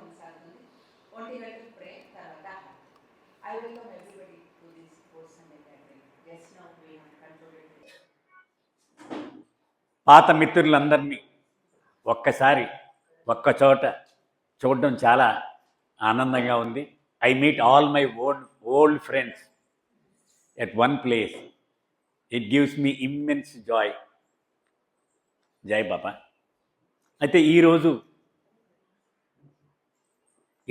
కొనసాగుతుంది. 1 గంటకు ప్రేయర్, తర్వాత I welcome everybody to this post-Sunday gathering. Just now we have concluded this. పాత మిత్రులందరినీ ఒక్కసారి ఒక్క చోట చూడడం చాలా ఆనందంగా ఉంది. I meet all my old friends at one place. It gives me immense Joy. జై బాబా. అయితే ఈరోజు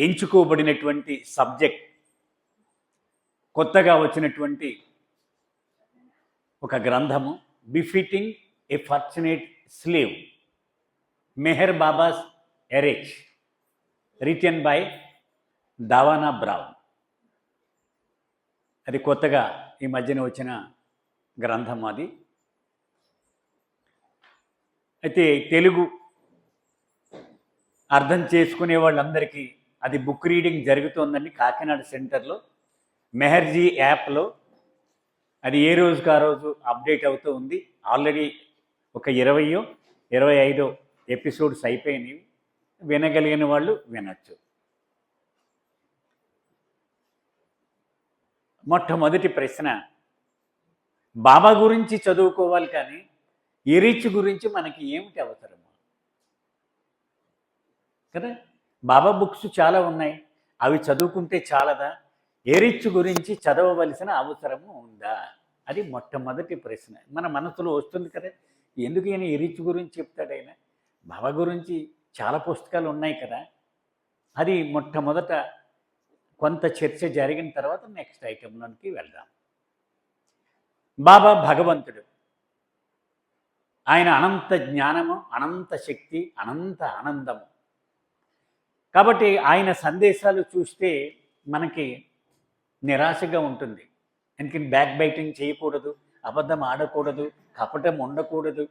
ఎంచుకోబడినటువంటి సబ్జెక్ట్ కొత్తగా వచ్చినటువంటి ఒక గ్రంథము, befitting a fortunate slave, Meher Baba's Eruch, written by దావానా బ్రౌన్. అది కొత్తగా ఈ మధ్యన వచ్చిన గ్రంథం అది. అయితే తెలుగు అర్థం చేసుకునే వాళ్ళందరికీ అది బుక్ రీడింగ్ జరుగుతోందండి కాకినాడ సెంటర్లో, మెహర్జీ యాప్లో. అది ఏ రోజుకి ఆ రోజు అప్డేట్ అవుతూ ఉంది. ఆల్రెడీ ఒక 20-25 ఎపిసోడ్స్ అయిపోయినాయి. వినగలిగిన వాళ్ళు వినొచ్చు. మొట్టమొదటి ప్రశ్న, బాబా గురించి చదువుకోవాలి కానీ ఎరిచ్ గురించి మనకి ఏమిటి అవసరము కదా? బాబా బుక్స్ చాలా ఉన్నాయి, అవి చదువుకుంటే చాలదా? ఎరిచ్ గురించి చదవవలసిన అవసరము ఉందా? అది మొట్టమొదటి ప్రశ్న మన మనసులో వస్తుంది కదా. ఎందుకు ఈయన ఎరిచ్ గురించి చెప్తాడైనా? బాబా గురించి చాలా పుస్తకాలు ఉన్నాయి కదా. అది మొట్టమొదట కొంత చర్చ జరిగిన తర్వాత నెక్స్ట్ ఐటెంలోనికి వెళ్దాం. బాబా భగవంతుడు, ఆయన అనంత జ్ఞానము, అనంత శక్తి, అనంత ఆనందము. కాబట్టి ఆయన సందేశాలు చూస్తే మనకి నిరాశగా ఉంటుంది. ఎందుకంటే బ్యాక్ బైటింగ్ చేయకూడదు, అబద్ధం ఆడకూడదు, కపటం ఉండకూడదు.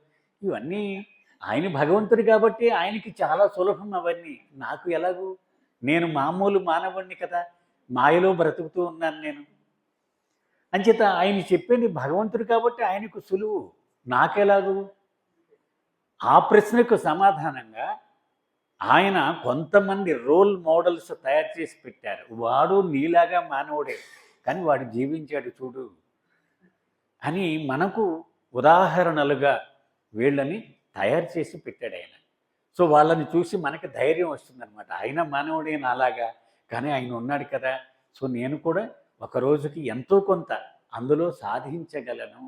ఇవన్నీ ఆయన భగవంతుడు కాబట్టి ఆయనకి చాలా సులభం అవన్నీ. నాకు ఎలాగూ, నేను మామూలు మానవుణ్ణి కదా, మాయలో బ్రతుకుతూ ఉన్నాను నేను. అంచేత ఆయన చెప్పేది భగవంతుడు కాబట్టి ఆయనకు సులువు, నాకెలాగూ? ఆ ప్రశ్నకు సమాధానంగా ఆయన కొంతమంది రోల్ మోడల్స్ తయారు చేసి పెట్టారు. వాడు నీలాగా మానవుడే కానీ వాడు జీవించాడు చూడు అని మనకు ఉదాహరణలుగా వీళ్ళని తయారు చేసి పెట్టాడు ఆయన. సో వాళ్ళని చూసి మనకి ధైర్యం వస్తుందన్నమాట. ఆయన మానవుడే నాలాగా, కానీ ఆయన ఉన్నాడు కదా, సో నేను కూడా ఒక రోజుకి ఎంతో కొంత అందులో సాధించగలను.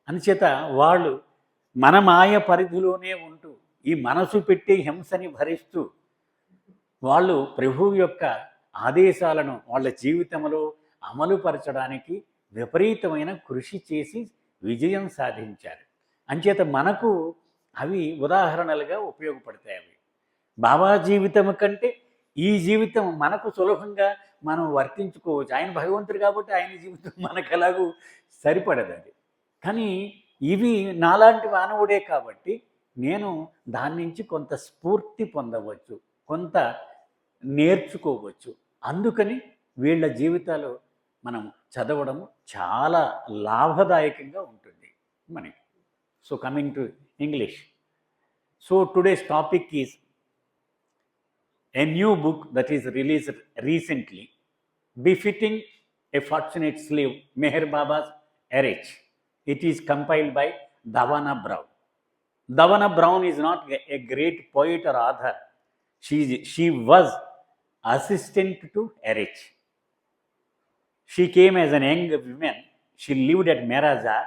అందుచేత వాళ్ళు మన మాయ పరిధిలోనే ఉంటూ ఈ మనసు పెట్టి హింసని భరిస్తూ వాళ్ళు ప్రభువు యొక్క ఆదేశాలను వాళ్ళ జీవితంలో అమలుపరచడానికి విపరీతమైన కృషి చేసి విజయం సాధించారు. అంచేత మనకు అవి ఉదాహరణలుగా ఉపయోగపడతాయి. అవి బాబా జీవితం కంటే ఈ జీవితం మనకు సులభంగా మనం వర్తించుకోవచ్చు. ఆయన భగవంతుడు కాబట్టి ఆయన జీవితం మనకు ఎలాగూ సరిపడదు అది. కానీ ఇవి నాలాంటి మానవుడే కాబట్టి నేను దాని నుంచి కొంత స్ఫూర్తి పొందవచ్చు, కొంత నేర్చుకోవచ్చు. అందుకని వీళ్ళ జీవితాలు మనం చదవడం చాలా లాభదాయకంగా ఉంటుంది మనకి. So coming to English. So today's topic is a new book that is released recently, Befitting a Fortunate Slave, Meher Baba's Erech. It is compiled by Davana Brown. Davana Brown is not a great poet or author. She was assistant to Erech. She came as an young woman. She lived at Merazar,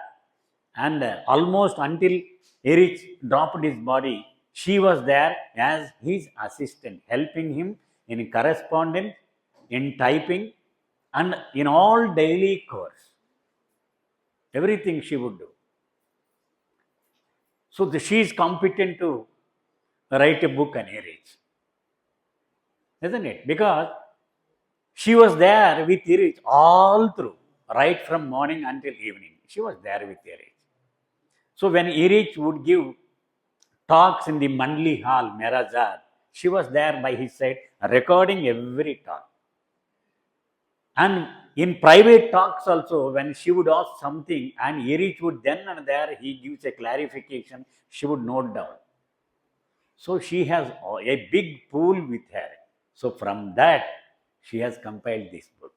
and almost until Erech dropped his body, she was there as his assistant, helping him in correspondence, in typing, and in all daily chores. Everything she would do. So she is competent to write a book on Erech, isn't it? Because she was there with Erech all through, right from morning until evening. She was there with Erech. So when Erech would give talks in the Mandli Hall, Merazar, she was there by his side, recording every talk. And in private talks also, when she would ask something and Erech would then and there, he gives a clarification, she would note down. So she has a big pool with her. So from that, she has compiled this book.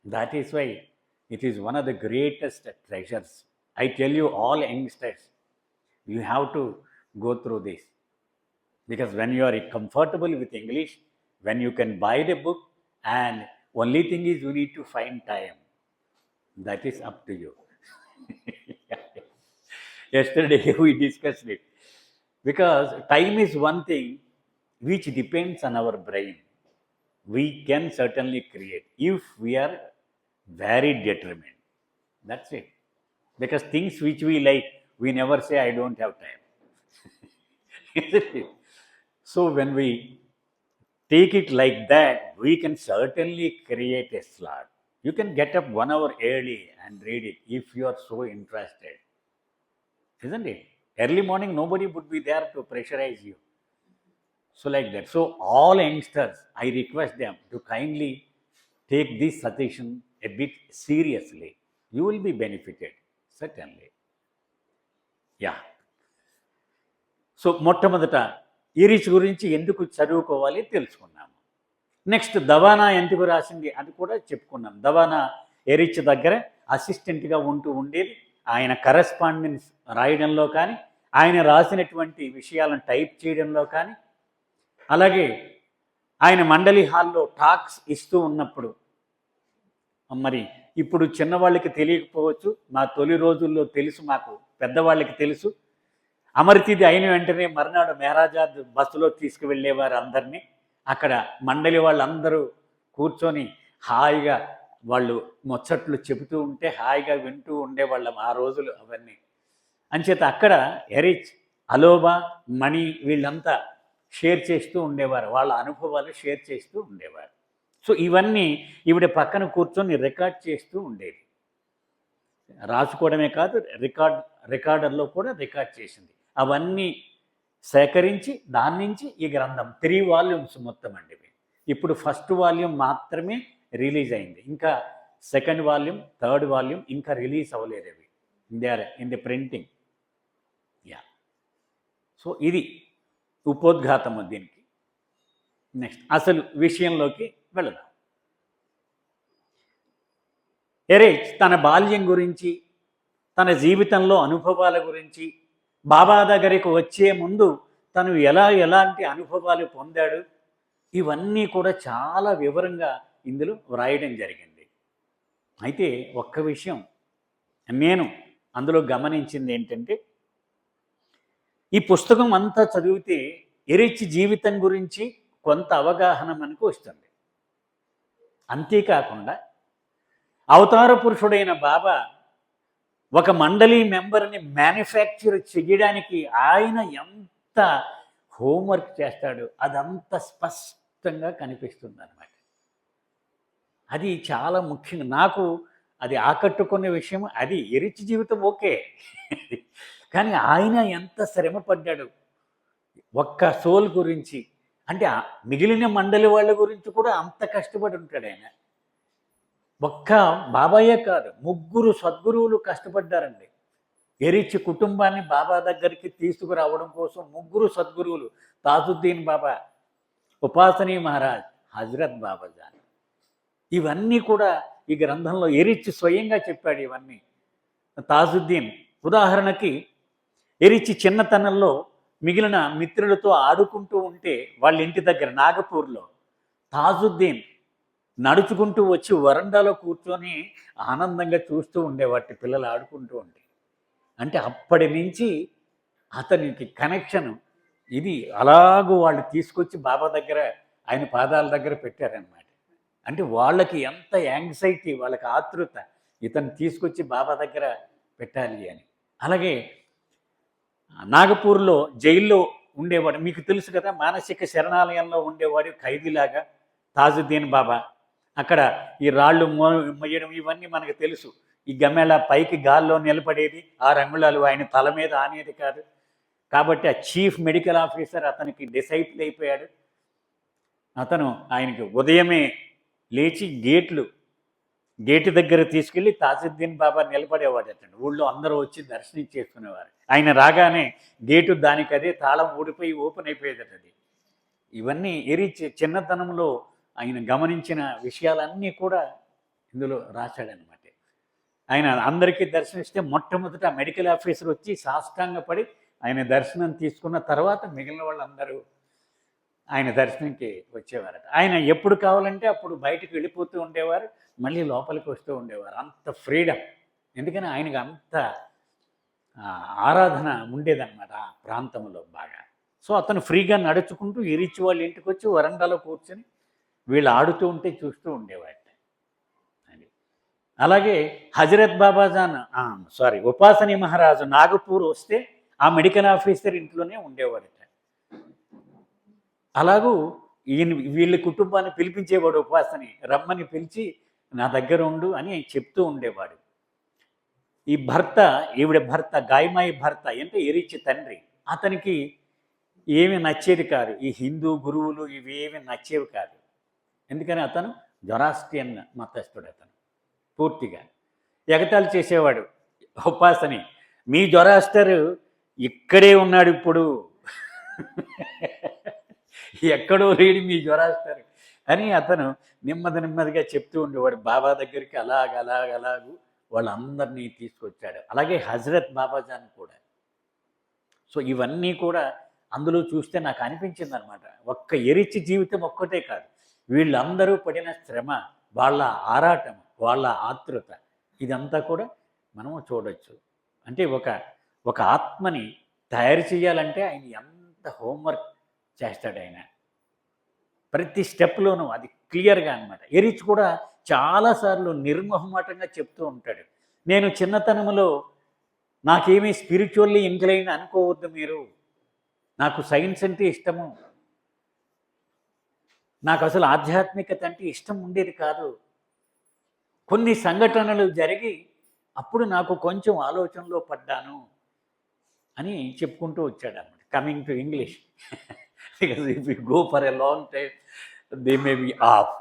That is why it is one of the greatest treasures. I tell you, all youngsters, you have to go through this. Because when you are comfortable with English, when you can buy the book, and only thing is you need to find time. That is up to you. Yesterday we discussed it. Because time is one thing which depends on our brain. We can certainly create if we are very determined. That's it. Because things which we like, we never say, I don't have time. Isn't it? So when we take it like that, we can certainly create a slot. You can get up 1 hour early and read it if you are so interested. Isn't it? Early morning, nobody would be there to pressurize you. So like that. So all youngsters, I request them to kindly take this suggestion a bit seriously. You will be benefited, certainly. Yeah. So మొట్టమొదట ఇరిచ్ గురించి ఎందుకు చదువుకోవాలి తెలుసుకున్నాము. Next దవానా ఎందుకు రాసింది అది కూడా చెప్పుకున్నాం. దవానా ఎరిచ్ దగ్గర అసిస్టెంట్గా ఉంటూ ఉండేది. ఆయన కరెస్పాండెన్స్ రాయడంలో కానీ, ఆయన రాసినటువంటి విషయాలను టైప్ చేయడంలో కానీ, అలాగే ఆయన మండలి హాల్లో టాక్స్ ఇస్తూ ఉన్నప్పుడు, మరి ఇప్పుడు చిన్నవాళ్ళకి తెలియకపోవచ్చు, మా తొలి రోజుల్లో తెలుసు, మాకు పెద్దవాళ్ళకి తెలుసు. అమరతిథి అయిన వెంటనే మర్నాడు మెహరాజాద్ బస్సులో తీసుకువెళ్ళేవారు అందరినీ. అక్కడ మండలి వాళ్ళందరూ కూర్చొని హాయిగా వాళ్ళు ముచ్చట్లు చెబుతూ ఉంటే హాయిగా వింటూ ఉండేవాళ్ళం ఆ రోజులు అవన్నీ. అంచేత అక్కడ ఎరిచ్, అలోబా, మణి వీళ్ళంతా షేర్ చేస్తూ ఉండేవారు, వాళ్ళ అనుభవాలు షేర్ చేస్తూ ఉండేవారు. సో ఇవన్నీ ఈవిడ పక్కన కూర్చొని రికార్డ్ చేస్తూ ఉండేది. రాసుకోవడమే కాదు, రికార్డర్లో కూడా రికార్డ్ చేసింది. అవన్నీ సేకరించి దాని నుంచి ఈ గ్రంథం 3 వాల్యూమ్స్ మొత్తం అండి. ఇప్పుడు ఫస్ట్ వాల్యూమ్ మాత్రమే రిలీజ్ అయింది. ఇంకా సెకండ్ వాల్యూమ్, థర్డ్ వాల్యూమ్ ఇంకా రిలీజ్ అవ్వలేదు. అవి they are in the printing. Yeah. So ఇది ఉపోద్ఘాతము దీనికి. నెక్స్ట్ అసలు విషయంలోకి వెళదాం. ఎరిచ్ తన బాల్యం గురించి, తన జీవితంలో అనుభవాల గురించి, బాబా దగ్గరికి వచ్చే ముందు తను ఎలాంటి అనుభవాలు పొందాడు, ఇవన్నీ కూడా చాలా వివరంగా ఇందులో వ్రాయడం జరిగింది. అయితే ఒక్క విషయం నేను అందులో గమనించింది ఏంటంటే, ఈ పుస్తకం అంతా చదివితే ఎరిచ్ జీవితం గురించి కొంత అవగాహన మనకు వస్తుంది. అంతేకాకుండా అవతార పురుషుడైన బాబా ఒక మండలి మెంబర్ని మ్యానుఫ్యాక్చర్ చేయడానికి ఆయన ఎంత హోంవర్క్ చేస్తాడో అదంతా స్పష్టంగా కనిపిస్తుంది అన్నమాట. అది చాలా ముఖ్యంగా నాకు అది ఆకట్టుకునే విషయం. అది ఎరిచ్ జీవితం ఓకే, కానీ ఆయన ఎంత శ్రమ పడ్డాడు ఒక్క సోల్ గురించి. అంటే మిగిలిన మండలి వాళ్ళ గురించి కూడా అంత కష్టపడి ఉంటాడు ఆయన. ఒక్క బాబాయే కాదు, 3 సద్గురువులు కష్టపడ్డారండి. ఎరిచ్ కుటుంబాన్ని బాబా దగ్గరికి తీసుకురావడం కోసం 3 సద్గురువులు, తాజుద్దీన్ బాబా, ఉపాసనీ మహారాజ్, హజరత్ బాబాజాన్. ఇవన్నీ కూడా ఈ గ్రంథంలో ఎరిచ్ స్వయంగా చెప్పాడు ఇవన్నీ. తాజుద్దీన్ ఉదాహరణకి, ఎరిచ్ చిన్నతనంలో మిగిలిన మిత్రులతో ఆడుకుంటూ ఉంటే వాళ్ళ ఇంటి దగ్గర నాగపూర్లో తాజుద్దీన్ నడుచుకుంటూ వచ్చి వరండాలో కూర్చొని ఆనందంగా చూస్తూ ఉండేవాటి పిల్లలు ఆడుకుంటూ ఉంటే. అంటే అప్పటి నుంచి అతనికి కనెక్షన్ ఇది. అలాగూ వాళ్ళు తీసుకొచ్చి బాబా దగ్గర, ఆయన పాదాల దగ్గర పెట్టారనమాట. అంటే వాళ్ళకి ఎంత యాంగ్జైటీ, వాళ్ళకి ఆతృత, ఇతను తీసుకొచ్చి బాబా దగ్గర పెట్టాలి అని. అలాగే నాగపూర్లో జైల్లో ఉండేవాడు, మీకు తెలుసు కదా, మానసిక శరణాలయంలో ఉండేవాడు ఖైదీలాగా తాజుద్దీన్ బాబా. అక్కడ ఈ రాళ్ళు మొయ్యడం ఇవన్నీ మనకు తెలుసు. ఈ గమ్మెల పైకి గాల్లో నిలబడేది, 6 అంగుళాలు ఆయన తల మీద ఆనేది కాదు. కాబట్టి ఆ చీఫ్ మెడికల్ ఆఫీసర్ అతనికి డిసైపుల్ అయిపోయాడు. అతను ఆయనకి ఉదయమే లేచి గేటు దగ్గర తీసుకెళ్ళి తాజుద్దీన్ బాబా నిలబడేవాడు. అతను ఊళ్ళో అందరూ వచ్చి దర్శనం చేసుకునేవారు. ఆయన రాగానే గేటు దానికి అదే తాళం ఊడిపోయి ఓపెన్ అయిపోయేది. అది ఇవన్నీ ఎరిచ్ చిన్నతనంలో ఆయన గమనించిన విషయాలన్నీ కూడా ఇందులో రాశాడనమాట. ఆయన అందరికీ దర్శనమిస్తే మొట్టమొదట మెడికల్ ఆఫీసర్ వచ్చి సాష్టాంగపడి ఆయన దర్శనం తీసుకున్న తర్వాత మిగిలిన వాళ్ళందరూ ఆయన దర్శనంకి వచ్చేవారట. ఆయన ఎప్పుడు కావాలంటే అప్పుడు బయటకు వెళ్ళిపోతూ ఉండేవారు, మళ్ళీ లోపలికి వస్తూ ఉండేవారు. అంత ఫ్రీడమ్. ఎందుకని ఆయనకు అంత ఆరాధన ఉండేదన్నమాట ఆ ప్రాంతంలో బాగా. సో అతను ఫ్రీగా నడుచుకుంటూ ఎరిచి వాళ్ళ ఇంటికి వచ్చి వరండాలో కూర్చొని వీళ్ళు ఆడుతూ ఉంటే చూస్తూ ఉండేవాడు. అది అలాగే హజరత్ బాబాజాన్ ఉపాసని మహారాజు నాగపూర్ వస్తే ఆ మెడికల్ ఆఫీసర్ ఇంట్లోనే ఉండేవాడట. అలాగూ వీళ్ళ కుటుంబాన్ని పిలిపించేవాడు, ఉపాసని రమ్మని పిలిచి నా దగ్గర ఉండు అని చెప్తూ ఉండేవాడు. ఈ ఈవిడ భర్త గాయమాయి భర్త అంటే ఎరిచి తండ్రి, అతనికి ఏమి నచ్చేది కాదు, ఈ హిందూ గురువులు ఇవేమి నచ్చేవి కాదు. ఎందుకని అతను జొరాస్ట్రియన్ మతస్థుడు. అతను పూర్తిగా ఎగతాళి చేసేవాడు ఉపాసని. మీ జొరాస్టర్ ఇక్కడే ఉన్నాడు ఇప్పుడు, ఎక్కడో లేడు మీ జొరాస్టర్ అని అతను నెమ్మదిగా చెప్తూ ఉండేవాడు. బాబా దగ్గరికి అలాగూ వాళ్ళందరినీ తీసుకొచ్చాడు. అలాగే హజరత్ బాబాజాన్ కూడా. సో ఇవన్నీ కూడా అందులో చూస్తే నాకు అనిపించింది అనమాట. ఒక్క ఎరిచి జీవితం ఒక్కటే కాదు, వీళ్ళందరూ పడిన శ్రమ, వాళ్ళ ఆరాటం, వాళ్ళ ఆతృత, ఇదంతా కూడా మనము చూడొచ్చు. అంటే ఒక ఆత్మని తయారు చేయాలంటే ఆయన ఎంత హోంవర్క్ చేస్తాడు ఆయన ప్రతి స్టెప్లోనూ. అది క్లియర్గా అనమాట. ఎరిచ్ కూడా చాలాసార్లు నిర్మోహమాటంగా చెప్తూ ఉంటాడు, నేను చిన్నతనంలో నాకేమీ స్పిరిచువల్లీ ఇంక్లైన్ అనుకోవద్దు మీరు, నాకు సైన్స్ అంటే ఇష్టము, నాకు అసలు ఆధ్యాత్మికత అంటే ఇష్టం ఉండేది కాదు. కొన్ని సంఘటనలు జరిగి అప్పుడు నాకు కొంచెం ఆలోచనలో పడ్డాను అని చెప్పుకుంటూ వచ్చాడు అన్నమాట. Coming to English, because if you go for a long time they may be of,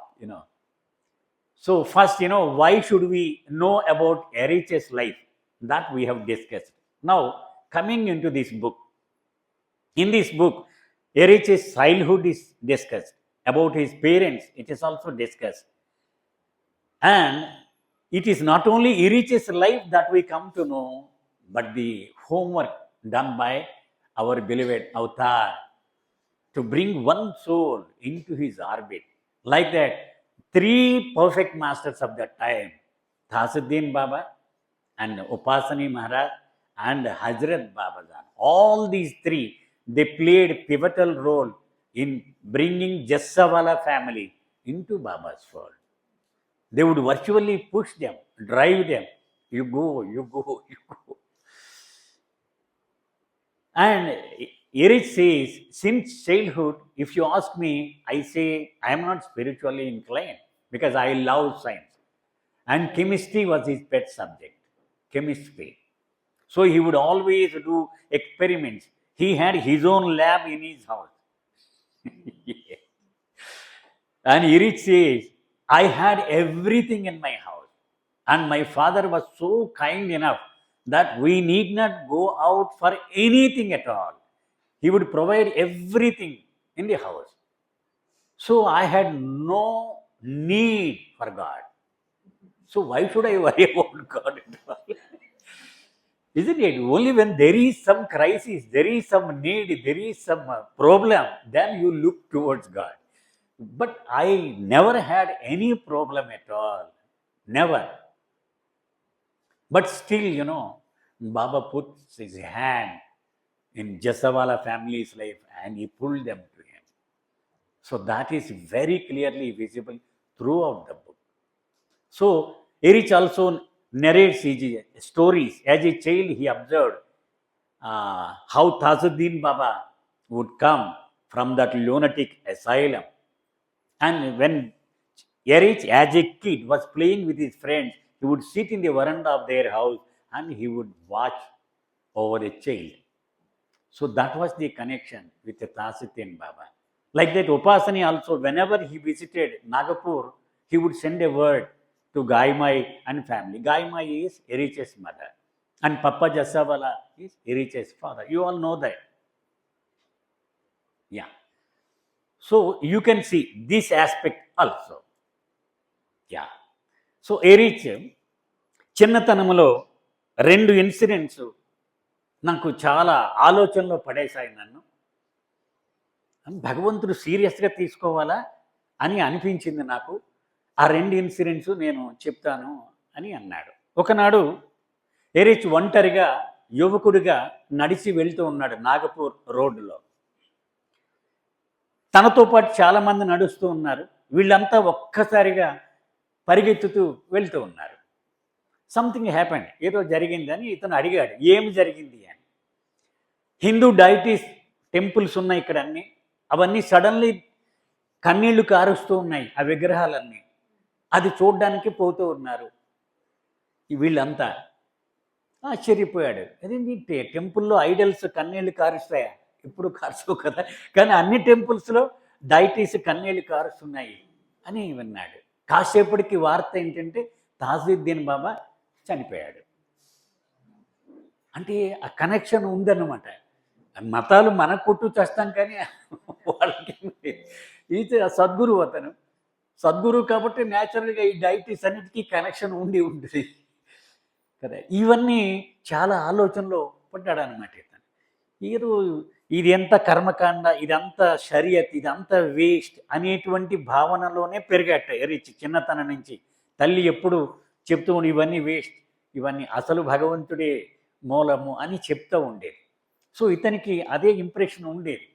So first, why should we know about Erich's life? That we have discussed. Now, coming into this book. In this book, Erich's childhood is discussed. About his parents, it is also discussed. And it is not only Erich's life that we come to know, but the homework done by our beloved Avatar to bring one soul into his orbit. Like that, 3 perfect masters of that time, Tasuddin Baba and Upasani Maharaj and Hazrat Babazan. All these 3, they played pivotal role in bringing Jassawala family into Baba's fold. They would virtually push them, drive them. You go. And Erich says, since childhood, if you ask me, I say I am not spiritually inclined because I love science. And chemistry was his pet subject, chemistry. So he would always do experiments. He had his own lab in his house. And Erich says, I had everything in my house. And my father was so kind enough that we need not go out for anything at all. He would provide everything in the house. So I had no need for God. So why should I worry about God at all? Isn't it? Only when there is some crisis, there is some need, there is some problem, then you look towards God. But I never had any problem at all. Never. But still, Baba puts his hand in Jassawala family's life and he pulled them to him. So that is very clearly visible throughout the book. So Erich also narrates his stories. As a child, he observed how Tasuddin Baba would come from that lunatic asylum. And when Erich, as a kid, was playing with his friends, he would sit in the veranda of their house and he would watch over the child. So that was the connection with the Tasuddin Baba. Like that, Upasani also, whenever he visited Nagapur, he would send a word to Gaimai and family. Gaimai is Erich's mother and Papa Jassawala is Erich's father. You all know that. Yeah. So you can see this aspect also. Yeah. So Erich చిన్నతనంలో 2 incidents నాకు చాలా ఆలోచనలో పడేశాయి నన్ను. భగవంతుడు సీరియస్గా తీసుకోవాలా అని అనిపించింది నాకు. ఆ 2 ఇన్సిడెంట్స్ నేను చెప్తాను అని అన్నాడు. ఒకనాడు ఎరిచ్ ఒంటరిగా యువకుడిగా నడిచి వెళ్తూ ఉన్నాడు నాగపూర్ రోడ్డులో. తనతో పాటు చాలామంది నడుస్తూ ఉన్నారు. వీళ్ళంతా ఒక్కసారిగా పరిగెత్తుతూ వెళ్తూ ఉన్నారు. సంథింగ్ హ్యాపెండ్, ఏదో జరిగిందని ఇతను అడిగాడు, ఏమి జరిగింది అని. హిందూ డైటీస్ టెంపుల్స్ ఉన్నాయి ఇక్కడ అన్నీ, అవన్నీ సడన్లీ కన్నీళ్లు కారుస్తూ ఉన్నాయి ఆ విగ్రహాలన్నీ. అది చూడ్డానికి పోతూ ఉన్నారు వీళ్ళంతా. ఆశ్చర్యపోయాడు, అదేంటి టెంపుల్లో ఐడల్స్ కన్నీళ్లు కారుస్తాయా? ఎప్పుడు కారుస్తావు కదా, కానీ అన్ని టెంపుల్స్లో డైటీస్ కన్నీళ్లు కారుస్తున్నాయి అని విన్నాడు. కాసేపటికి వార్త ఏంటంటే తాజుద్దీన్ బాబా చనిపోయాడు. అంటే ఆ కనెక్షన్ ఉందన్నమాట. మతాలు మన కొట్టు చేస్తాం కానీ వాళ్ళకి ఇది సద్గురు, అతను సద్గురు కాబట్టి న్యాచురల్గా ఈ డైటీస్ అన్నిటికీ కనెక్షన్ ఉండి ఉంటుంది కదా. ఇవన్నీ చాలా ఆలోచనలో పడ్డాడు అనమాట ఇతను. ఏదో ఇది ఎంత కర్మకాండ, ఇదంతా షరియత్, ఇదంతా వేస్ట్ అనేటువంటి భావనలోనే పెరిగాట ఎరిచ్ చిన్నతనం నుంచి. తల్లి ఎప్పుడు చెప్తూ ఉండి ఇవన్నీ వేస్ట్, ఇవన్నీ అసలు భగవంతుడే మూలము అని చెప్తూ ఉండేది. సో ఇతనికి అదే ఇంప్రెషన్ ఉండేది.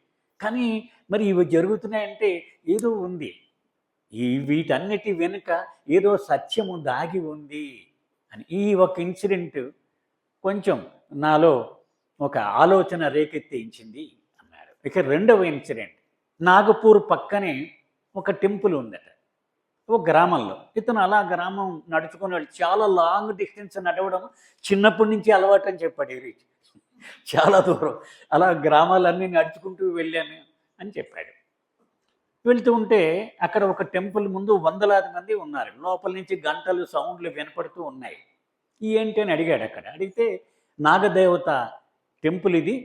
కానీ మరి ఇవి జరుగుతున్నాయంటే ఏదో ఉంది, వీటన్నిటి వెనుక ఏదో సత్యము దాగి ఉంది అని. ఈ ఒక ఇన్సిడెంట్ కొంచెం నాలో ఒక ఆలోచన రేకెత్తించింది అన్నాడు. ఇక రెండవ ఇన్సిడెంట్, నాగపూర్ పక్కనే ఒక టెంపుల్ ఉందట ఒక గ్రామంలో. ఇతను అలా గ్రామం నడుచుకుని వెళ్ళి చాలా లాంగ్ డిస్టెన్స్ నడవడం చిన్నప్పటి నుంచి అలవాటు అని చెప్పాడు ఎరిచ్. చాలా దూరం అలా గ్రామాలన్నీ నడుచుకుంటూ వెళ్ళాను అని చెప్పాడు. వెళ్తూ ఉంటే అక్కడ ఒక టెంపుల్ ముందు వందలాది మంది ఉన్నారు. లోపల నుంచి గంటలు సౌండ్లు వినపడుతూ ఉన్నాయి. ఏంటి అని అడిగాడు. అక్కడ అడిగితే నాగదేవత టెంపుల్ ఇది,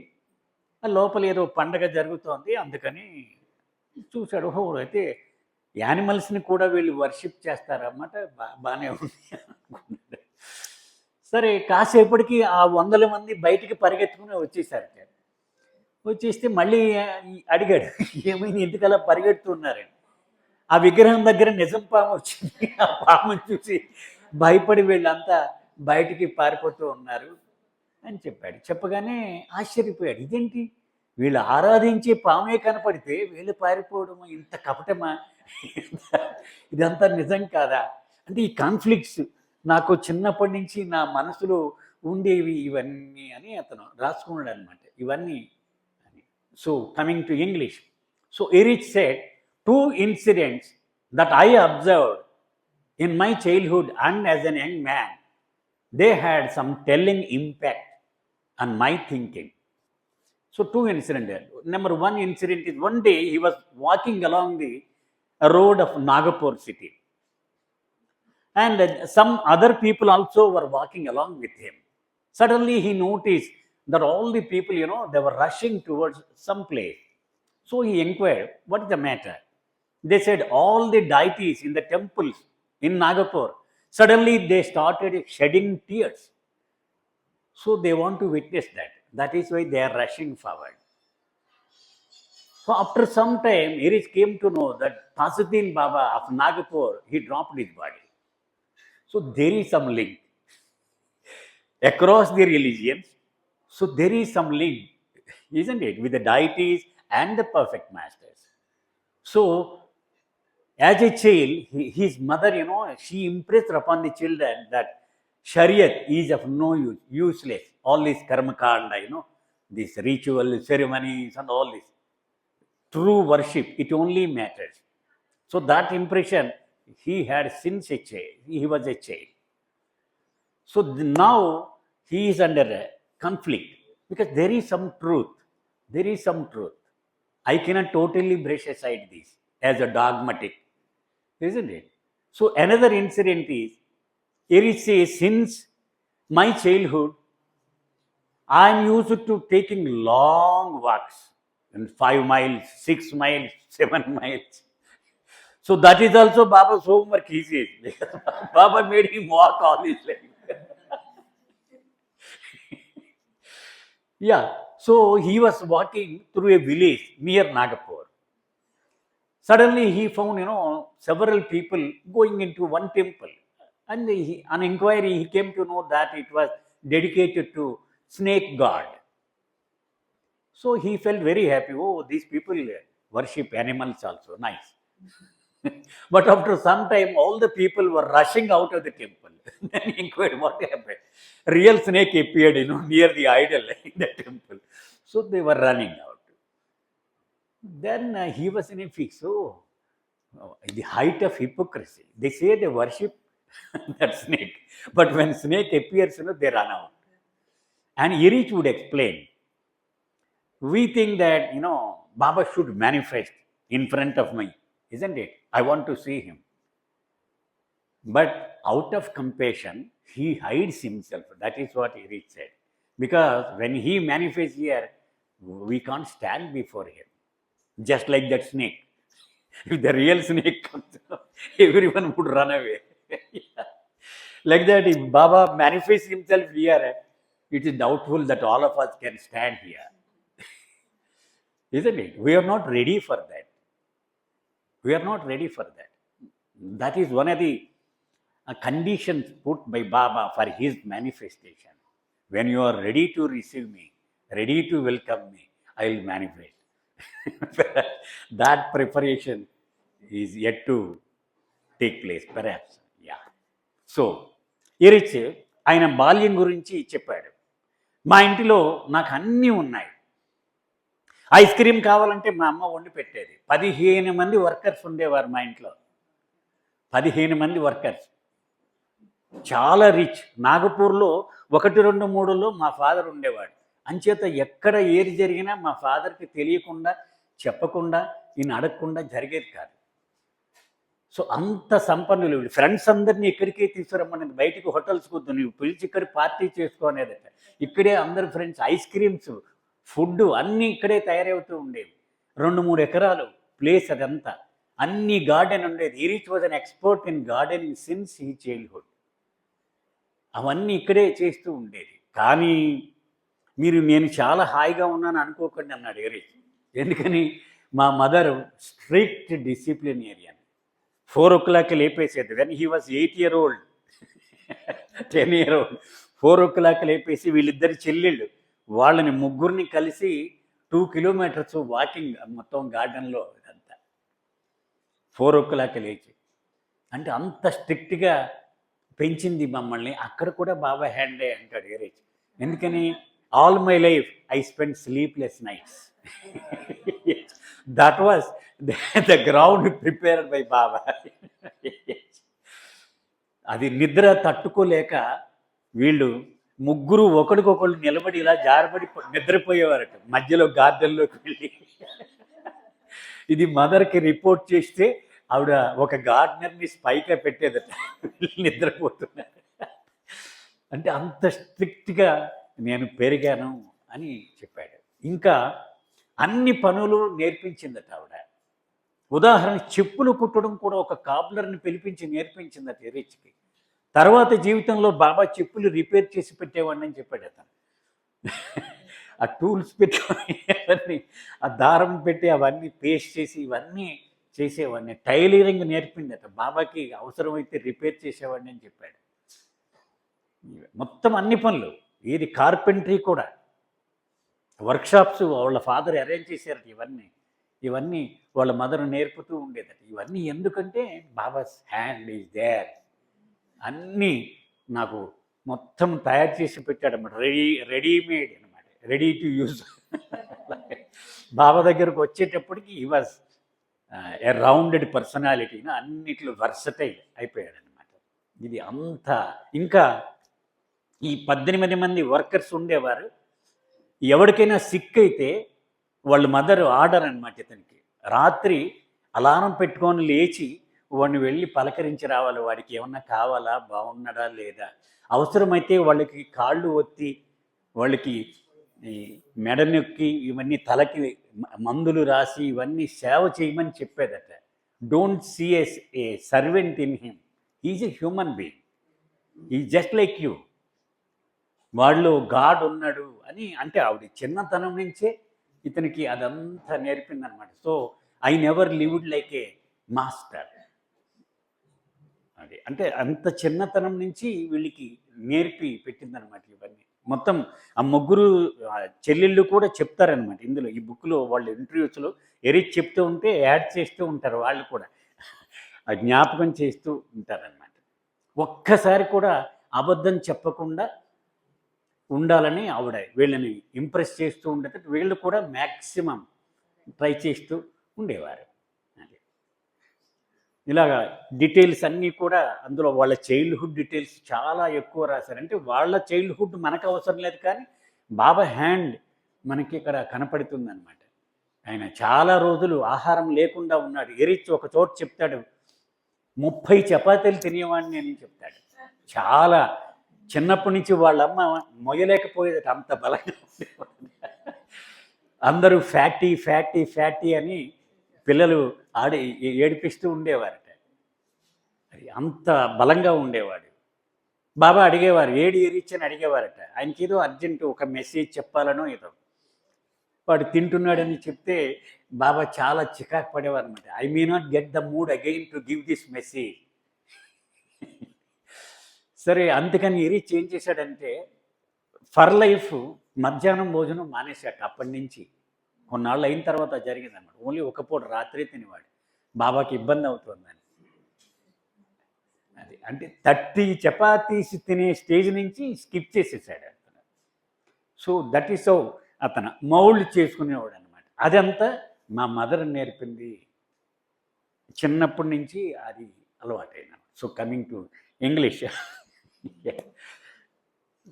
లోపల ఏదో పండగ జరుగుతోంది అందుకని చూశాడు. ఓహో, అయితే యానిమల్స్ని కూడా వీళ్ళు వర్షిప్ చేస్తారన్నమాట, బాగానే ఉంది అనుకున్నాడు. సరే కాసేపటికి ఆ వందల మంది బయటికి పరిగెత్తుకుని వచ్చేసారు. వచ్చేస్తే మళ్ళీ అడిగాడు, ఏమైంది, ఎందుకలా పరిగెడుతున్నారని. ఆ విగ్రహం దగ్గర నిజం పాము వచ్చింది. ఆ పాముని చూసి భయపడి వీళ్ళంతా బయటికి పారిపోతూ ఉన్నారు అని చెప్పాడు. చెప్పగానే ఆశ్చర్యపోయాడు, ఇదేంటి వీళ్ళు ఆరాధించే పామే కనపడితే వీళ్ళు పారిపోవడము, ఇంత కపటమా, ఇదంతా నిజం కాదా? అంటే ఈ కాన్ఫ్లిక్ట్స్ నాకు చిన్నప్పటి నుంచి నా మనసులో ఉండేవి ఇవన్నీ అని అతను రాసుకున్నాడు అనమాట ఇవన్నీ. So coming to English, so Erich said 2 incidents that I observed in my childhood and as an young man, they had some telling impact on my thinking. So 2 incidents. Number 1 incident is, one day he was walking along the road of Nagapur city, and some other people also were walking along with him. Suddenly he noticed that all the people, they were rushing towards some place. So he inquired, what is the matter? They said all the deities in the temples in Nagapur, suddenly they started shedding tears. So they want to witness that. That is why they are rushing forward. So after some time, Erich came to know that Tajuddin Baba of Nagapur, he dropped his body. So there is some link across the religions. So there is some link, isn't it, with the deities and the perfect masters. So as a child, his mother, she impressed upon the children that Shariat is of no use, useless. All this karma kanda, these ritual ceremonies and all this. True worship, it only matters. So that impression he had since a child. He was a child. So now he is under a conflict because there is some truth. There is some truth. I cannot totally brush aside this as a dogmatic, isn't it? So another incident is, Erich says, since my childhood, I am used to taking long walks 5 miles, 6 miles, 7 miles. So that is also Baba's homework, he says. Because Baba made him walk all his life. Yeah, so he was walking through a village near Nagapur. Suddenly he found, several people going into one temple. And on inquiry, he came to know that it was dedicated to snake god. So he felt very happy. Oh, these people worship animals also. Nice. But after some time, all the people were rushing out of the temple. Then he inquired what happened. Real snake appeared, near the idol in the temple. So they were running out. Then he was in a fix. The height of hypocrisy. They say they worship that snake. But when snake appears, they run out. And Irich would explain. We think that, Baba should manifest in front of me, isn't it? I want to see him. But out of compassion, he hides himself. That is what Irich said. Because when he manifests here, we can't stand before him. Just like that snake. If the real snake comes, everyone would run away. Like that, if Baba manifests himself here, it is doubtful that all of us can stand here. Isn't it? We are not ready for that. We are not ready for that. That is one of the conditions put by Baba for his manifestation. When you are ready to receive me, ready to welcome me, I will manifest. That preparation is yet to take place, perhaps. Yeah. So, Irich ఆయన బాల్యం గురించి చెప్పాడు. మా ఇంటిలో నాకు అన్నీ ఉన్నాయి. Ice cream కావాలంటే మా అమ్మ వండి పెట్టేది. 15 మంది వర్కర్స్ ఉండేవారు మా ఇంట్లో. 15 మంది వర్కర్స్. చాలా రిచ్. నాగపూర్లో 1, 2, 3లో మా ఫాదర్ ఉండేవాడు. అంచేత ఎక్కడ ఏది జరిగినా మా ఫాదర్కి తెలియకుండా, చెప్పకుండా, ఈయన అడగకుండా జరిగేది కాదు. సో అంత సంపన్నులు. ఫ్రెండ్స్ అందరినీ ఇక్కడికే తీసుకురమ్మనేది. బయటికి హోటల్స్కి వద్దు, నువ్వు పిలిచి ఇక్కడ పార్టీ చేసుకోనేదట. ఇక్కడే అందరు ఫ్రెండ్స్, ఐస్ క్రీమ్స్, ఫుడ్ అన్నీ ఇక్కడే తయారవుతూ ఉండేవి. 2-3 ఎకరాలు ప్లేస్ అదంతా. అన్ని గార్డెన్ ఉండేది. Eruch was an expert in gardening since he childhood. అవన్నీ ఇక్కడే చేస్తూ ఉండేది. కానీ నేను చాలా హాయిగా ఉన్నాను అనుకోకండి అన్నాడు ఈరిచ్. ఎందుకని? మా మదర్ స్ట్రిక్ట్ డిసిప్లినేరియన్. 4 o'clock లేపేసేది. When he was 8 year old, 10 year old, 4 o'clock లేపేసి వీళ్ళిద్దరి చెల్లెళ్ళు వాళ్ళని ముగ్గురిని కలిసి 2 kilometers వాకింగ్ మొత్తం గార్డెన్లో ఇదంతా. 4 o'clock లేచి. అంటే అంత స్ట్రిక్ట్గా పెంచింది మమ్మల్ని. అక్కడ కూడా బాబా హ్యాండే అంటాడు ఈరిచ్. ఎందుకని? All my life I spend sleepless nights. That was the ground prepared by Baba. అది నిద్ర తట్టుకోలేక వీళ్ళు ముగ్గురు ఒకరికొకళ్ళు నిలబడి ఇలా జారబడి నిద్రపోయేవారట మధ్యలో గార్డెన్లోకి వెళ్ళి. ఇది మదర్కి రిపోర్ట్ చేస్తే ఆవిడ ఒక గార్డెనర్ని స్పైగా పెట్టేదట, నిద్రపోతున్నారు. అంటే అంత స్ట్రిక్ట్గా నేను పెరిగాను అని చెప్పాడు. ఇంకా అన్ని పనులు నేర్పించిందట ఆవిడ. ఉదాహరణ, చెప్పులు కుట్టడం కూడా ఒక కాబ్లర్ని పిలిపించి నేర్పించిందట ఈరిచ్కి. తర్వాత జీవితంలో బాబా చెప్పులు రిపేర్ చేసి పెట్టేవాడిని అని చెప్పాడు అతను. ఆ టూల్స్ పెట్టుకొని అవన్నీ ఆ దారం పెట్టి అవన్నీ పేస్ట్ చేసి ఇవన్నీ చేసేవాడిని. టైలరింగ్ నేర్పిందట. బాబాకి అవసరమైతే రిపేర్ చేసేవాడిని అని చెప్పాడు. మొత్తం అన్ని పనులు. ఏది కార్పెంటరీ కూడా, వర్క్షాప్స్ వాళ్ళ ఫాదర్ అరేంజ్ చేశారట. ఇవన్నీ వాళ్ళ మదర్ నేర్పుతూ ఉండేదట. ఇవన్నీ ఎందుకంటే బాబాస్ హ్యాండ్ ఈజ్ దేర్. అన్నీ నాకు మొత్తం తయారు చేసి పెట్టాడన్నమాట. రెడీమేడ్ అనమాట, రెడీ టు యూజ్. బాబా దగ్గరకు వచ్చేటప్పటికి ఈ వాజ్ ఏ రౌండెడ్ పర్సనాలిటీ. అన్నిట్లో వర్సటైల్ అయిపోయాడు అనమాట. ఇది అంతా. ఇంకా ఈ 18 మంది వర్కర్స్ ఉండేవారు. ఎవరికైనా సిక్ అయితే వాళ్ళ మదర్ ఆర్డర్ అనమాట ఇతనికి. రాత్రి అలారం పెట్టుకొని లేచి వాడిని వెళ్ళి పలకరించి రావాలి. వాడికి ఏమన్నా కావాలా, బాగున్నాడా లేదా, అవసరమైతే వాళ్ళకి కాళ్ళు ఒత్తి వాళ్ళకి ఈ మెడ నొక్కి ఇవన్నీ తలకి మందులు రాసి ఇవన్నీ సేవ చేయమని చెప్పేదట. Don't see a servant in him, is a human being, is just like you, వాళ్ళు గాడ్ ఉన్నాడు అని. అంటే ఆవిడ చిన్నతనం నుంచే ఇతనికి అదంతా నేర్పిందనమాట. So I never lived like a master. అది అంటే అంత చిన్నతనం నుంచి వీళ్ళకి నేర్పి పెట్టిందనమాట ఇవన్నీ. మొత్తం ఆ ముగ్గురు చెల్లెళ్ళు కూడా చెప్తారనమాట ఇందులో, ఈ బుక్లో వాళ్ళ ఇంటర్వ్యూస్లో ఎరిచ్ చెప్తూ ఉంటే యాడ్ చేస్తూ ఉంటారు వాళ్ళు కూడా, ఆ జ్ఞాపకం చేస్తూ ఉంటారనమాట. ఒక్కసారి కూడా అబద్ధం చెప్పకుండా ఉండాలని ఆవిడ వీళ్ళని ఇంప్రెస్ చేస్తూ ఉండేది. వీళ్ళు కూడా మ్యాక్సిమం ట్రై చేస్తూ ఉండేవారు. అది ఇలాగా డీటెయిల్స్ అన్నీ కూడా అందులో వాళ్ళ చైల్డ్హుడ్ డీటెయిల్స్ చాలా ఎక్కువ రాశారు. అంటే వాళ్ళ చైల్డ్హుడ్ మనకు అవసరం లేదు, కానీ బాబా హ్యాండ్ మనకి ఇక్కడ కనపడుతుందన్నమాట. ఆయన చాలా రోజులు ఆహారం లేకుండా ఉన్నాడు. ఎరిచ్ ఒక చోట చెప్తాడు, 30 చపాతీలు తినేవాడిని అని చెప్తాడు. చాలా చిన్నప్పటి నుంచి వాళ్ళమ్మ మొయ్యలేకపోయేదట, అంత బలంగా ఉండేవాడు. అందరూ ఫ్యాటీ ఫ్యాటీ ఫ్యాటీ అని పిల్లలు ఏడిపిస్తూ ఉండేవారట. అది అంత బలంగా ఉండేవాడు. బాబా అడిగేవారు, ఏడి ఎరిచ్ అని అడిగేవారట. ఆయనకి ఏదో అర్జెంటు ఒక మెసేజ్ చెప్పాలనో ఏదో, వాడు తింటున్నాడని చెప్తే బాబా చాలా చికాకు పడేవారు అనమాట. I may not get the mood again to give this message. సరే, అందుకని ఎరిచ్ ఏం చేశాడంటే ఫర్ లైఫ్ మధ్యాహ్నం భోజనం మానేశాక. అప్పటి నుంచి కొన్నాళ్ళు అయిన తర్వాత జరిగిందన్నమాట. ఓన్లీ ఒక పూట రాత్రి తినేవాడు. బాబాకి ఇబ్బంది అవుతుందని. అది అంటే 30 చపాతీస్ తినే స్టేజ్ నుంచి స్కిప్ చేసేసాడు అతను. సో దట్ ఈస్ హౌ అతను మౌల్డ్ చేసుకునేవాడు అనమాట. అదంతా మా మదర్ నేర్పింది, చిన్నప్పటి నుంచి అది అలవాటైన. So coming to English.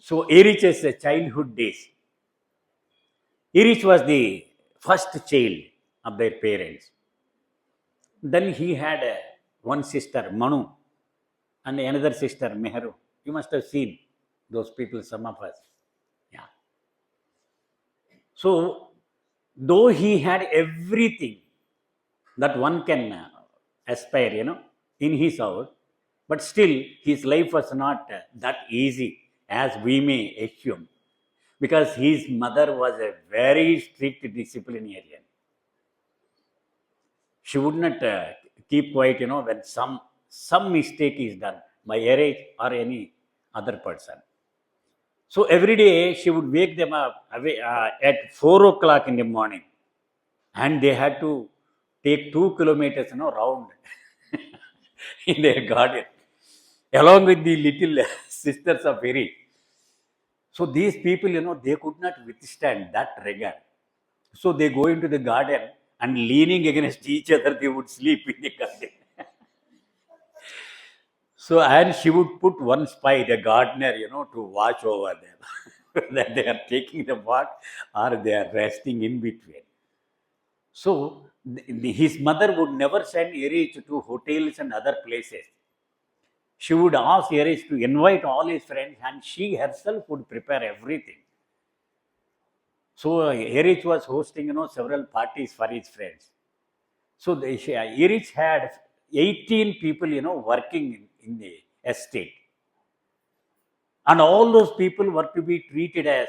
So Erich's childhood days. Erich was the first child of their parents. Then he had one sister, Manu, and another sister, Mehru. You must have seen those people, some of us. Yeah. So, though he had everything that one can aspire, in his house, but still his life was not that easy as we may assume, because his mother was a very strict disciplinarian. She would not keep quiet, when some mistake is done by Erich or any other person. So every day she would wake them up at 4 o'clock in the morning, and they had to take 2 kilometers, round in their garden, along with the little sisters of Erich. So these people, they could not withstand that rigor. So they go into the garden and leaning against each other, they would sleep in the garden. So, and she would put one spy, the gardener, to watch over them, that they are taking the walk or they are resting in between. So his mother would never send Erich to hotels and other places. She would ask Erich to invite all his friends, and she herself would prepare everything. So Erich was hosting, several parties for his friends. So Erich had 18 people, working in the estate. And all those people were to be treated as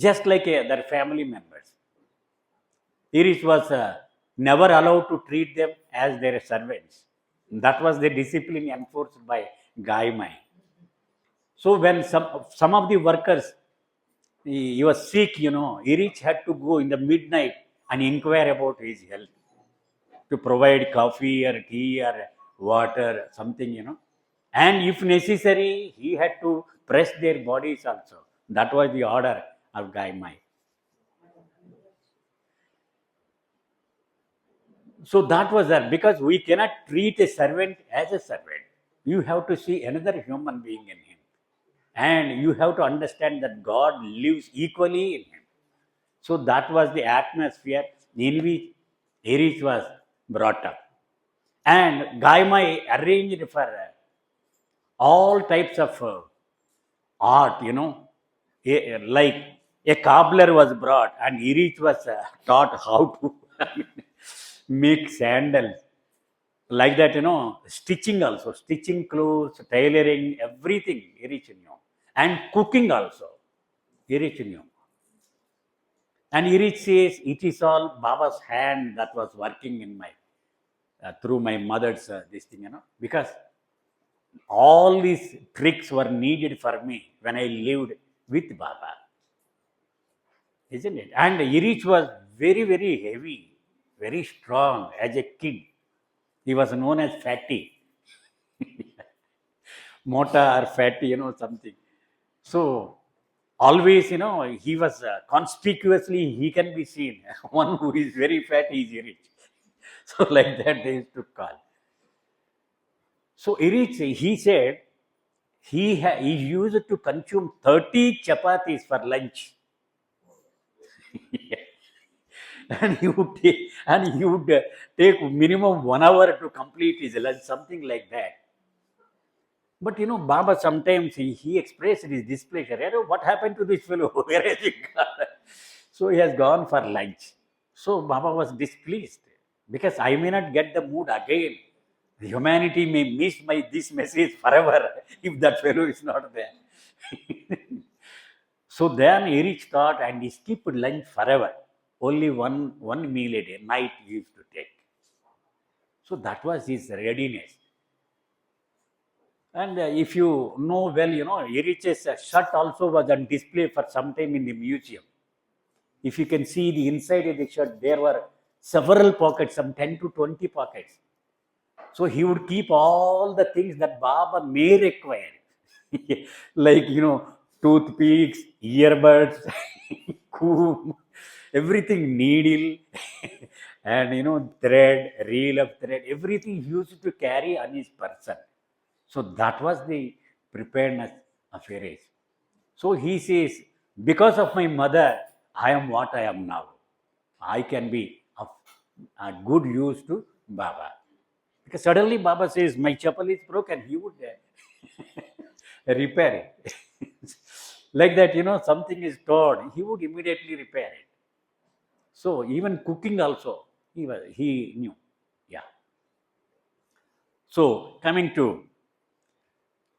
just like their family members. Erich was never allowed to treat them as their servants. That was the discipline enforced by Gaimai. So when some of the workers, he was sick, Erich had to go in the midnight and inquire about his health, to provide coffee or tea or water, something, And if necessary, he had to press their bodies also. That was the order of Gaimai. So that was there, because we cannot treat a servant as a servant. You have to see another human being in him. And you have to understand that God lives equally in him. So that was the atmosphere in which Erich was brought up. And Gaimai arranged for all types of art, like a cobbler was brought and Irich was taught how to make sandals. Like that, stitching also, stitching clothes, tailoring, everything Irich knew. And cooking also, Irich knew. And Irich says, it is all Baba's hand that was working in my, through my mother's this thing, because all these tricks were needed for me when I lived with Baba. Isn't it? And Irich was very, very heavy, very strong as a kid. He was known as fatty. Mota or fatty, something. So always, he was conspicuously, he can be seen. One who is very fat is Irich. So like that they used to call. So Irich, he said, he used to consume 30 chapatis for lunch. And he would take minimum 1 hour to complete his lunch, something like that. But Baba sometimes he expressed his displeasure. What happened to this fellow? Where has he gone? So he has gone for lunch. So Baba was displeased because I may not get the mood again. Humanity may miss this message forever if that fellow is not there. So then Irich thought, and he skipped lunch forever. Only one meal a day, night he used to take. So that was his readiness. And if you know well, Irich's shirt also was on display for some time in the museum. If you can see the inside of the shirt, there were several pockets, some 10 to 20 pockets. So he would keep all the things that Baba may require, like, toothpicks, earbuds, comb, everything, needle, and, thread, reel of thread, everything he used to carry on his person. So that was the preparedness of Irich. So he says, because of my mother, I am what I am now. I can be of good use to Baba. Because suddenly Baba says, my chapel is broken, he would repair it. Like that, something is torn, he would immediately repair it. So even cooking also, he knew. Yeah. So coming to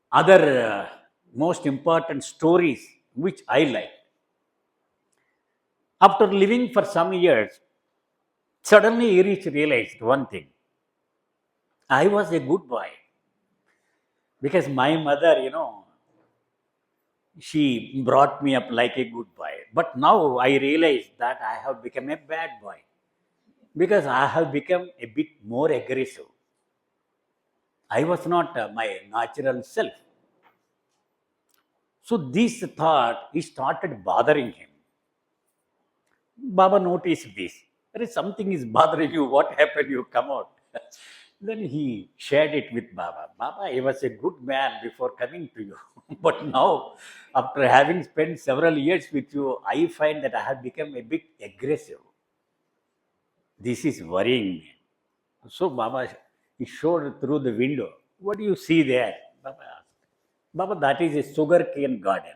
other most important stories which I like. After living for some years, suddenly Irich realized one thing. I was a good boy. Because my mother, she brought me up like a good boy. But now I realize that I have become a bad boy. Because I have become a bit more aggressive. I was not my natural self. So this thought, it started bothering him. Baba noticed this. There is something is bothering you. What happened? You come out. Then he shared it with Baba. Baba, I was a good man before coming to you. But now, after having spent several years with you, I find that I have become a bit aggressive. This is worrying me. So Baba, he showed through the window. What do you see there? Baba asked. Baba, that is a sugarcane garden.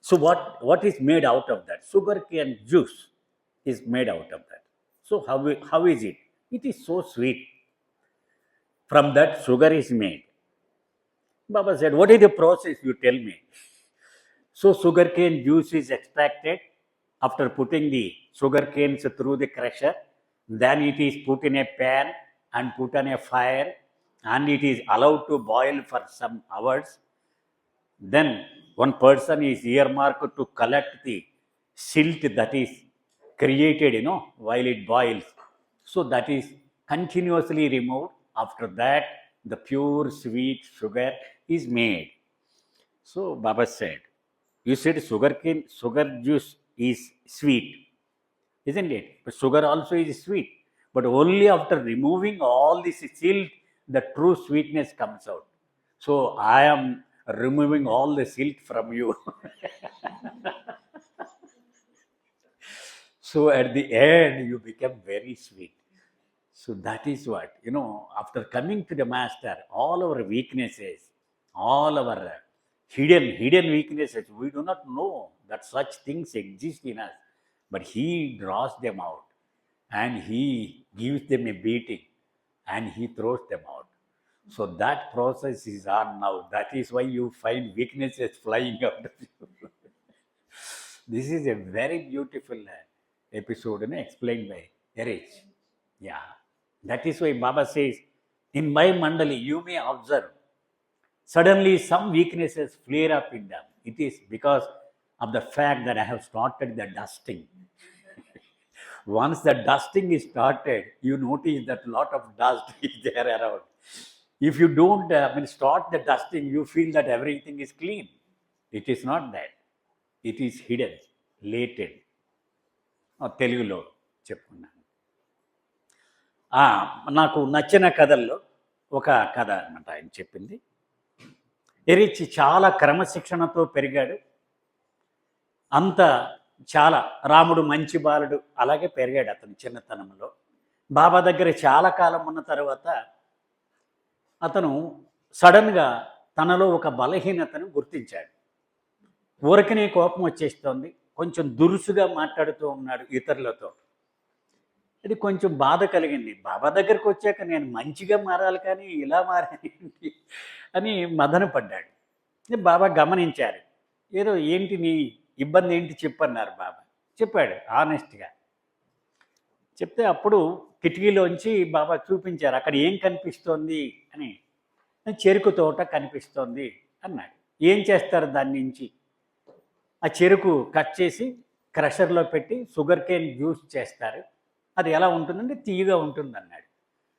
So what is made out of that? Sugarcane juice is made out of that. So how is it? It is so sweet. From that sugar is made. Baba said, what is the process? You tell me. So sugarcane juice is extracted after putting the sugar canes through the crusher. Then it is put in a pan and put on a fire, and it is allowed to boil for some hours. Then one person is earmarked to collect the silt that is created, while it boils. So that is continuously removed. After that, the pure sweet sugar is made. So Baba said, you said sugar juice is sweet, isn't it? But sugar also is sweet. But only after removing all this silt, the true sweetness comes out. So I am removing all the silt from you. So at the end, you become very sweet. So that is what, after coming to the Master, all our weaknesses, all our hidden weaknesses. We do not know that such things exist in us, but he draws them out and he gives them a beating and he throws them out. So that process is on now. That is why you find weaknesses flying out of you. This is a very beautiful episode explained by Erich. Yeah. That is why Baba says, in my mandali, you may observe, suddenly some weaknesses flare up in them. It is because of the fact that I have started the dusting. Once the dusting is started, you notice that lot of dust is there around. If you don't start the dusting, you feel that everything is clean. It is not that. It is hidden, latent. తెలుగులో చెప్పుకున్నాను. నాకు నచ్చిన కథల్లో ఒక కథ అన్నమాట ఆయన చెప్పింది. ఎరిచ్ చాలా క్రమశిక్షణతో పెరిగాడు. అంత చాలా రాముడు మంచి బాలుడు అలాగే పెరిగాడు అతను చిన్నతనంలో. బాబా దగ్గర చాలా కాలం ఉన్న తర్వాత అతను సడన్గా తనలో ఒక బలహీనతను గుర్తించాడు. ఊరికనే కోపం వచ్చేస్తోంది, కొంచెం దురుసుగా మాట్లాడుతూ ఉన్నాడు ఇతరులతో. అది కొంచెం బాధ కలిగింది. బాబా దగ్గరికి వచ్చాక నేను మంచిగా మారాలి కానీ ఇలా మారానేంటి అని మదన పడ్డాడు. బాబా గమనించారు. ఏదో ఏంటి నీ ఇబ్బంది ఏంటి చెప్పన్నారు బాబా. చెప్పాడు ఆనెస్ట్గా. చెప్తే అప్పుడు కిటికీలోంచి బాబా చూపించారు, అక్కడ ఏం కనిపిస్తోంది అని. చెరుకు తోట కనిపిస్తోంది అన్నాడు. ఏం చేస్తారు దాని నుంచి? ఆ చెరుకు కట్ చేసి క్రషర్లో పెట్టి షుగర్ కేన్ జ్యూస్ చేస్తారు. అది ఎలా ఉంటుందంటే తీయగా ఉంటుంది అన్నాడు.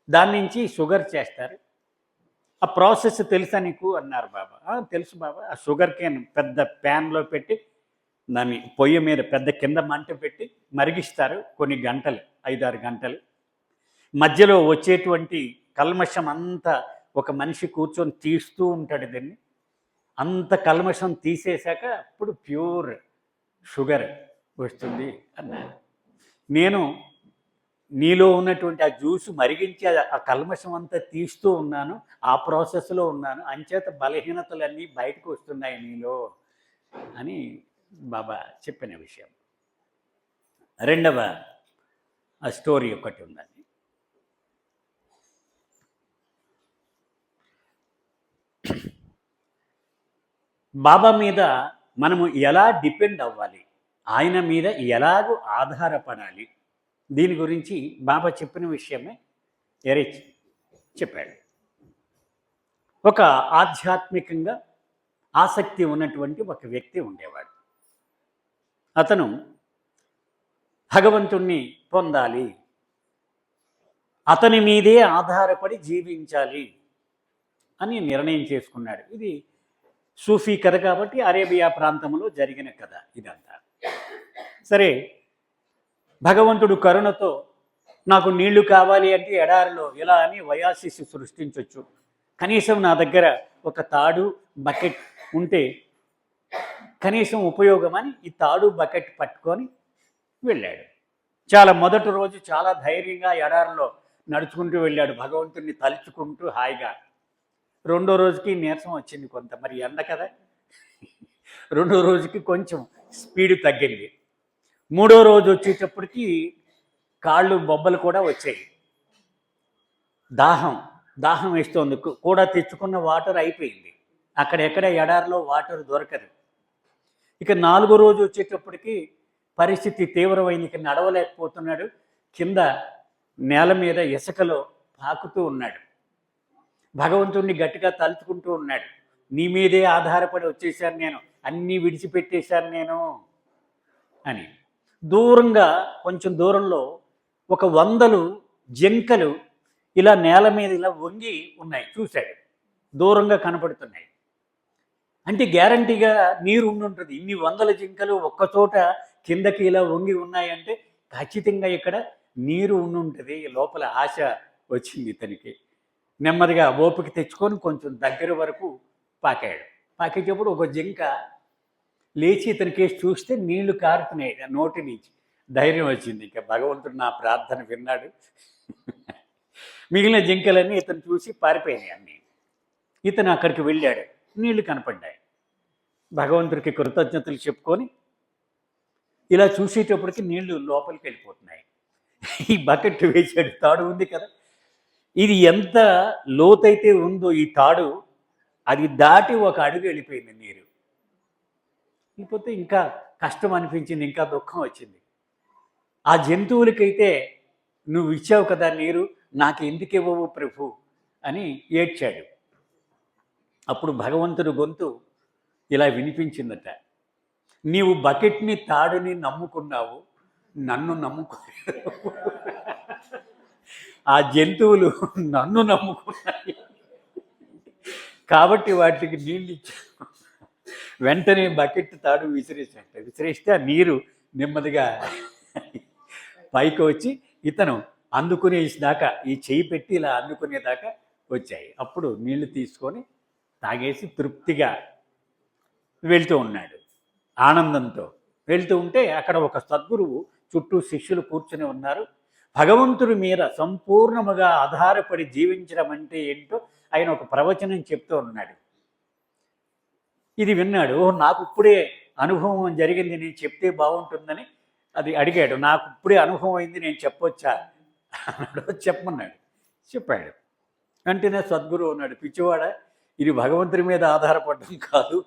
దాని నుంచి షుగర్ చేస్తారు. ఆ ప్రాసెస్ తెలుసా నీకు అన్నారు బాబా. తెలుసు బాబా. ఆ షుగర్ కేన్ పెద్ద ప్యాన్లో పెట్టి దాన్ని పొయ్యి మీద పెద్ద కింద మంట పెట్టి మరిగిస్తారు కొన్ని గంటలు, 5-6 గంటలు. మధ్యలో వచ్చేటువంటి కల్మషం అంతా ఒక మనిషి కూర్చొని తీస్తూ ఉంటాడు. దీన్ని అంత కల్మషం తీసేశాక అప్పుడు ప్యూర్ షుగర్ వస్తుంది అన్నాడు. నేను నీలో ఉన్నటువంటి ఆ జ్యూస్ మరిగించి ఆ కల్మషం అంతా తీస్తూ ఉన్నాను, ఆ ప్రాసెస్లో ఉన్నాను, అంచేత బలహీనతలన్నీ బయటకు వస్తున్నాయి నీలో అని బాబా చెప్పిన విషయం. రెండవ స్టోరీ ఒకటి ఉందండి. బాబా మీద మనము ఎలా డిపెండ్ అవ్వాలి, ఆయన మీద ఎలాగూ ఆధారపడాలి, దీని గురించి బాబా చెప్పిన విషయమే ఎరిచ్ చెప్పాడు. ఒక ఆధ్యాత్మికంగా ఆసక్తి ఉన్నటువంటి ఒక వ్యక్తి ఉండేవాడు. అతను భగవంతుణ్ణి పొందాలి, అతని మీదే ఆధారపడి జీవించాలి అని నిర్ణయం చేసుకున్నాడు. ఇది సూఫీ కథ కాబట్టి అరేబియా ప్రాంతంలో జరిగిన కథ ఇదంతా. సరే, భగవంతుడు కరుణతో నాకు నీళ్లు కావాలి అంటే ఎడారిలో ఇలా అని వయాసిస్ సృష్టించవచ్చు, కనీసం నా దగ్గర ఒక తాడు బకెట్ ఉంటే కనీసం ఉపయోగమని ఈ తాడు బకెట్ పట్టుకొని వెళ్ళాడు. చాలా మొదటి రోజు చాలా ధైర్యంగా ఎడారిలో నడుచుకుంటూ వెళ్ళాడు, భగవంతుడిని తలుచుకుంటూ హాయిగా. రెండో రోజుకి నీరసం వచ్చింది కొంత, మరి ఎండ కదా. రెండో రోజుకి కొంచెం స్పీడ్ తగ్గింది. మూడో రోజు వచ్చేటప్పటికి కాళ్ళు బొబ్బలు కూడా వచ్చాయి. దాహం వేస్తోంది. కూడా తెచ్చుకున్న వాటర్ అయిపోయింది. అక్కడెక్కడ ఎడారిలో వాటర్ దొరకదు. ఇక 4వ రోజు వచ్చేటప్పటికి పరిస్థితి తీవ్రమైంది. ఇక నడవలేకపోతున్నాడు. కింద నేల మీద ఇసుకలో పాకుతూ ఉన్నాడు. భగవంతుడిని గట్టిగా తలుచుకుంటూ ఉన్నాడు. నీ మీదే ఆధారపడి వచ్చేసాను నేను, అన్నీ విడిచిపెట్టేశాను నేను అని. దూరంగా కొంచెం దూరంలో ఒక 100 జింకలు ఇలా నేల మీద ఇలా వంగి ఉన్నాయి. చూశాడు, దూరంగా కనపడుతున్నాయి. అంటే గ్యారంటీగా నీరు ఉండుంటుంది. ఇన్ని 100 జింకలు ఒక్కచోట కిందకి ఇలా వంగి ఉన్నాయంటే ఖచ్చితంగా ఇక్కడ నీరు ఉండుంటుంది. లోపల ఆశ వచ్చింది ఇతనికి. నెమ్మదిగా ఓపిక తెచ్చుకొని కొంచెం దగ్గర వరకు పాకాడు. పాకేటప్పుడు ఒక జింక లేచి ఇతని కేసు చూస్తే నీళ్లు కారుతున్నాయి నోటి నుంచి. ధైర్యం వచ్చింది, ఇక భగవంతుడు నా ప్రార్థన విన్నాడు. మిగిలిన జింకలన్నీ ఇతను చూసి పారిపోయినాయి అన్నీ. ఇతను అక్కడికి వెళ్ళాడు, నీళ్లు కనపడ్డాయి. భగవంతుడికి కృతజ్ఞతలు చెప్పుకొని ఇలా చూసేటప్పటికి నీళ్లు లోపలికి వెళ్ళిపోతున్నాయి. ఈ బకెట్ వేసాడు, తాడు ఉంది కదా, ఇది ఎంత లోతైతే ఉందో ఈ తాడు, అది దాటి ఒక అడుగు వెళ్ళిపోయింది నీరు. వెళ్ళిపోతే ఇంకా కష్టం అనిపించింది, ఇంకా దుఃఖం వచ్చింది. ఆ జంతువులకైతే నువ్వు ఇచ్చావు కదా నీరు, నాకు ఎందుకు ఇవ్వవు ప్రభు అని ఏడ్చాడు. అప్పుడు భగవంతుడు గొంతు ఇలా వినిపించిందట, నీవు బకెట్ని తాడుని నమ్ముకున్నావు, నన్ను నమ్ముకోలేదు. ఆ జంతువులు నన్ను నమ్ముకున్నాయి కాబట్టి వాటికి నీళ్ళు ఇచ్చాను. వెంటనే బకెట్ తాడు విసిరేస్తే ఆ నీరు నెమ్మదిగా పైకి వచ్చి ఇతను అందుకునేదాకా, ఈ చేయి పెట్టి ఇలా అందుకునేదాకా వచ్చాయి. అప్పుడు నీళ్లు తీసుకొని తాగేసి తృప్తిగా వెళ్తూ ఉన్నాడు. ఆనందంతో వెళ్తూ ఉంటే అక్కడ ఒక సద్గురువు చుట్టూ శిష్యులు కూర్చుని ఉన్నారు. భగవంతుడి మీద సంపూర్ణముగా ఆధారపడి జీవించడం అంటే ఏంటో ఆయన ఒక ప్రవచనం చెప్తూ ఉన్నాడు. ఇది విన్నాడు. నాకు ఇప్పుడే అనుభవం జరిగింది, నేను చెప్తే బాగుంటుందని అది అడిగాడు. నాకు ఇప్పుడే అనుభవం అయింది, నేను చెప్పొచ్చా అన్నాడు. చెప్పమన్నాడు. చెప్పాడు. వెంటనే సద్గురువు అన్నాడు, పిచ్చివాడ, ఇది భగవంతుడి మీద ఆధారపడడం కాదు,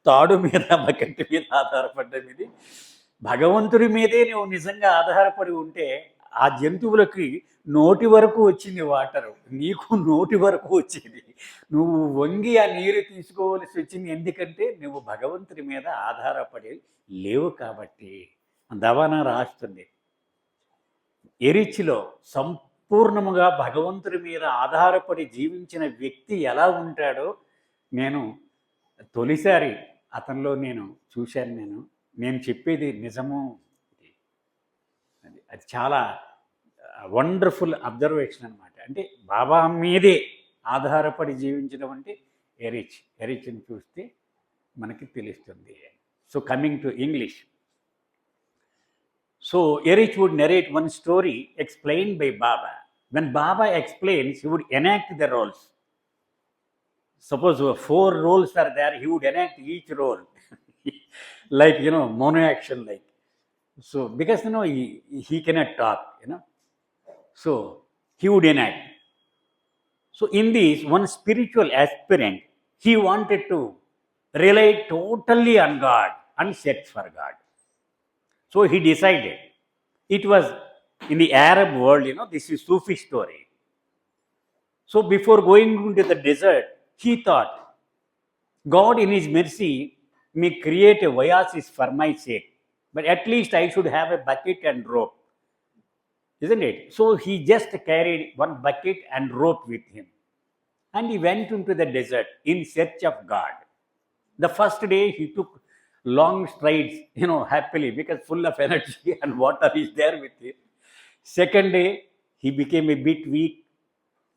తాడు మీద బకెట్ మీద ఆధారపడ్డం. ఇది భగవంతుడి మీదే నువ్వు నిజంగా ఆధారపడి ఉంటే ఆ జంతువులకి నోటి వరకు వచ్చింది వాటరు, నీకు నోటి వరకు వచ్చింది. నువ్వు వంగి ఆ నీరు తీసుకోవలసి వచ్చింది, ఎందుకంటే నువ్వు భగవంతుడి మీద ఆధారపడి లేవు కాబట్టి. దవాన రాస్తుంది, ఎరిచిలో సంపూర్ణముగా భగవంతుడి మీద ఆధారపడి జీవించిన వ్యక్తి ఎలా ఉంటాడో నేను తొలిసారి అతనిలో నేను చూశాను. నేను చెప్పేది నిజము. అది చాలా వండర్ఫుల్ అబ్జర్వేషన్ అనమాట. అంటే బాబా మీదే ఆధారపడి జీవించడం అంటే ఎరిచ్ని చూస్తే మనకి తెలుస్తుంది. So coming to English. So Erich would narrate one story explained by Baba. When Baba explains, he would enact the roles. Suppose 4 roles are there, he would enact each role. Like, mono action like. So because, he cannot talk, So he would enact. So in this, one spiritual aspirant, he wanted to rely totally on God and search for God. So he decided. It was in the Arab world, this is Sufi story. So before going into the desert, he thought, God in his mercy may create a oasis for my sake, but at least I should have a bucket and rope. Isn't it? So he just carried one bucket and rope with him. And he went into the desert in search of God. The first day he took long strides, happily, because full of energy and water is there with him. Second day, he became a bit weak.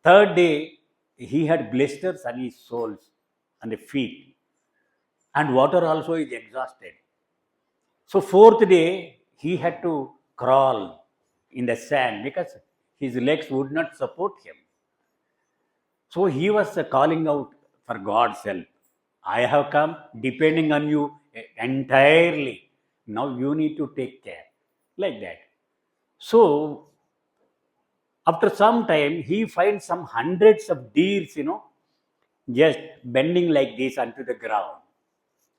Third day, he had blisters on his soles and the feet. And water also is exhausted. So fourth day, he had to crawl in the sand because his legs would not support him. So he was calling out for God's help. I have come depending on you entirely. Now you need to take care. Like that. So after some time, he finds some hundreds of deers, just bending like this onto the ground.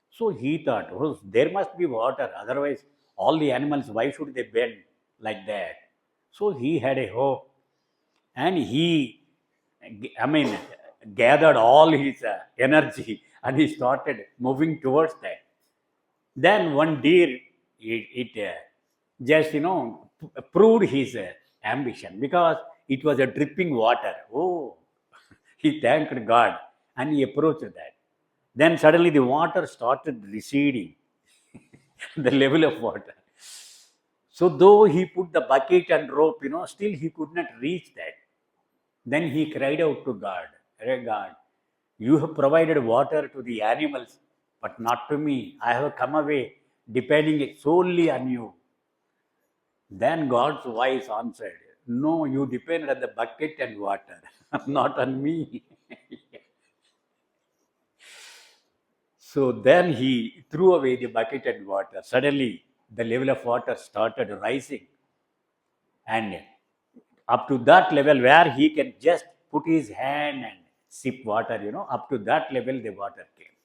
So he thought, there must be water. Otherwise, all the animals, why should they bend like that? So he had a hope. And he, gathered all his energy and he started moving towards that. Then one deer, it just, proved his ambition because it was a dripping water. Oh, he thanked God and he approached that. Then suddenly the water started receding, the level of water. So though he put the bucket and rope, still he could not reach that. Then he cried out to God, "Hey God, you have provided water to the animals, but not to me. I have come away depending solely on you." Then God's voice answered, "No, you depend on the bucket and water, not on me." So then he threw away the bucket and water. Suddenly, the level of water started rising. And up to that level where he can just put his hand and sip water, up to that level the water came.